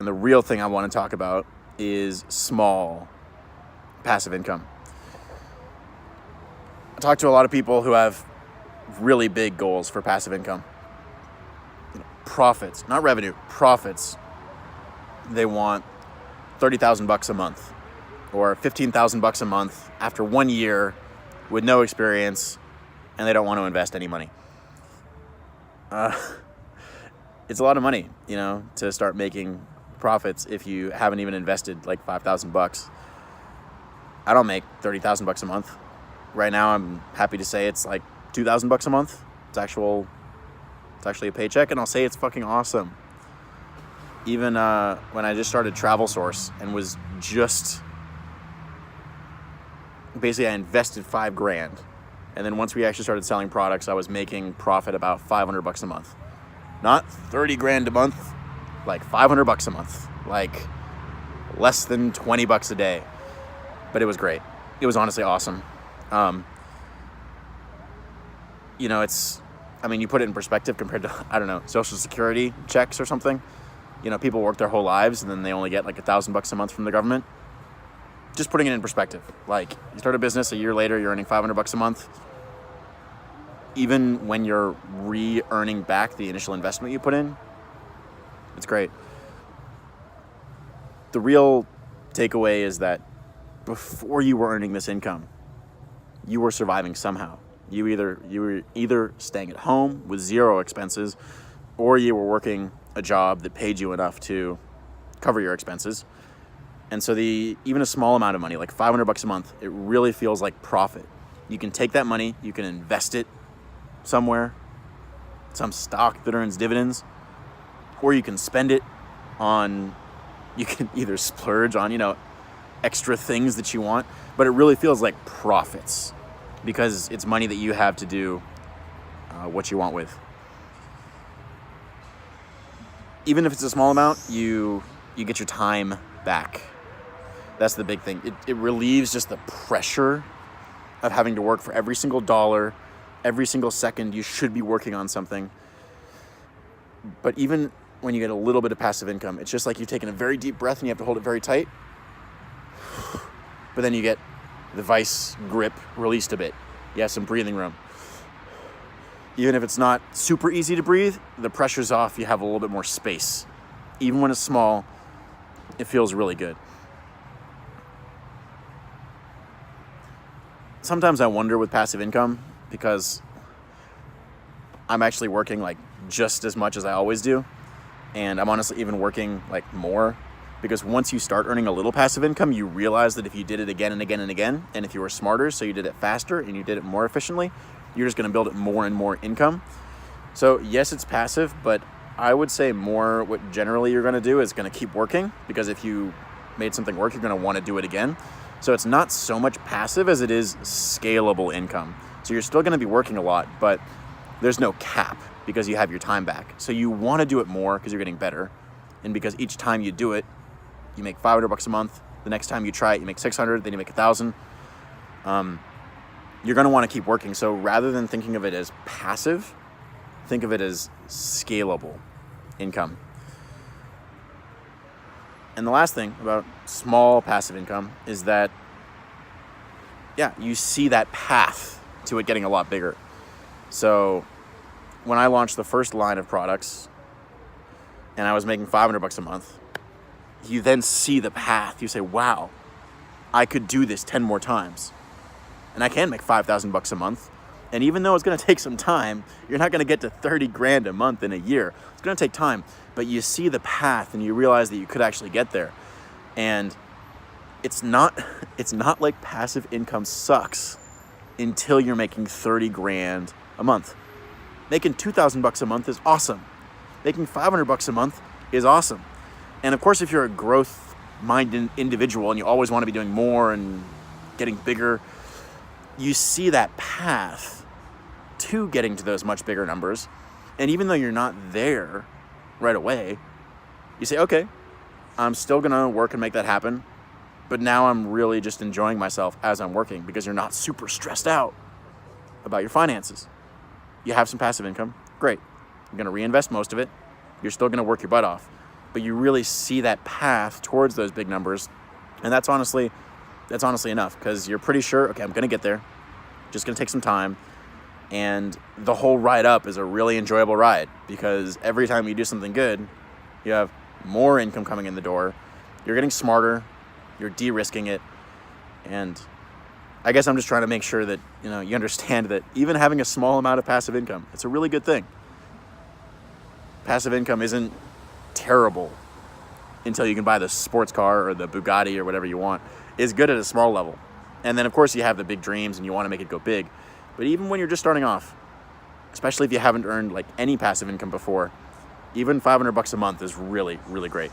And the real thing I want to talk about is small passive income. I talk to a lot of people who have really big goals for passive income. Profits, not revenue, profits. They want $30,000 a month or $15,000 a month after 1 year with no experience, and they don't want to invest any money. It's a lot of money, to start making profits if you haven't even invested like $5,000. I don't make $30,000 a month. Right now, I'm happy to say it's like $2,000 a month. It's actually a paycheck, and I'll say it's fucking awesome. Even when I just started TravelSource and was basically I invested $5,000, and then once we actually started selling products, I was making profit about $500 a month. Not $30,000 a month, like $500 a month, like less than $20 a day. But it was great. It was honestly awesome. You put it in perspective compared to, Social Security checks or something. People work their whole lives and then they only get like $1,000 a month from the government. Just putting it in perspective. Like, you start a business, a year later, you're earning $500 a month. Even when you're re-earning back the initial investment you put in, it's great. The real takeaway is that before you were earning this income, you were surviving somehow. You were either staying at home with zero expenses, or you were working a job that paid you enough to cover your expenses. And so even a small amount of money, like $500 a month, it really feels like profit. You can take that money, you can invest it somewhere, some stock that earns dividends, or you can spend it on, you can either splurge on, extra things that you want, but it really feels like profits because it's money that you have to do what you want with. Even if it's a small amount, you get your time back. That's the big thing. It relieves just the pressure of having to work for every single dollar, every single second. You should be working on something. But even when you get a little bit of passive income, it's just like you've taken a very deep breath and you have to hold it very tight. But then you get the vice grip released a bit. You have some breathing room. Even if it's not super easy to breathe, the pressure's off, you have a little bit more space. Even when it's small, it feels really good. Sometimes I wonder with passive income, because I'm actually working like just as much as I always do. And I'm honestly even working like more, because once you start earning a little passive income, you realize that if you did it again and again and again, and if you were smarter, so you did it faster and you did it more efficiently, you're just going to build it more and more income. So yes, it's passive, but I would say more what generally you're going to do is going to keep working, because if you made something work, you're going to want to do it again. So it's not so much passive as it is scalable income. So you're still going to be working a lot, but there's no cap because you have your time back. So you want to do it more because you're getting better. And because each time you do it, you make $500 a month. The next time you try it, you make $600, then you make $1,000. You're going to want to keep working. So rather than thinking of it as passive, think of it as scalable income. And the last thing about small passive income is that, you see that path to it getting a lot bigger. So when I launched the first line of products and I was making $500 a month, you then see the path. You say, wow, I could do this 10 more times. And I can make $5,000 a month. And even though it's going to take some time, you're not going to get to $30,000 a month in a year. It's going to take time, but you see the path and you realize that you could actually get there. And it's not like passive income sucks until you're making $30,000 a month. Making $2,000 a month is awesome. Making $500 a month is awesome. And of course, if you're a growth-minded individual and you always want to be doing more and getting bigger, you see that path to getting to those much bigger numbers. And even though you're not there right away, you say, okay, I'm still going to work and make that happen. But now I'm really just enjoying myself as I'm working, because you're not super stressed out about your finances. You have some passive income. Great. You're going to reinvest most of it. You're still going to work your butt off. but you really see that path towards those big numbers. And that's honestly enough, because you're pretty sure, okay, I'm going to get there. Just going to take some time. And the whole ride up is a really enjoyable ride, because every time you do something good, you have more income coming in the door. You're getting smarter. You're de-risking it. And I guess I'm just trying to make sure that, you understand that even having a small amount of passive income, it's a really good thing. Passive income isn't terrible until you can buy the sports car or the Bugatti or whatever you want. It's good at a small level. And then, of course, you have the big dreams and you want to make it go big. But even when you're just starting off, especially if you haven't earned like any passive income before, even $500 a month is really, really great.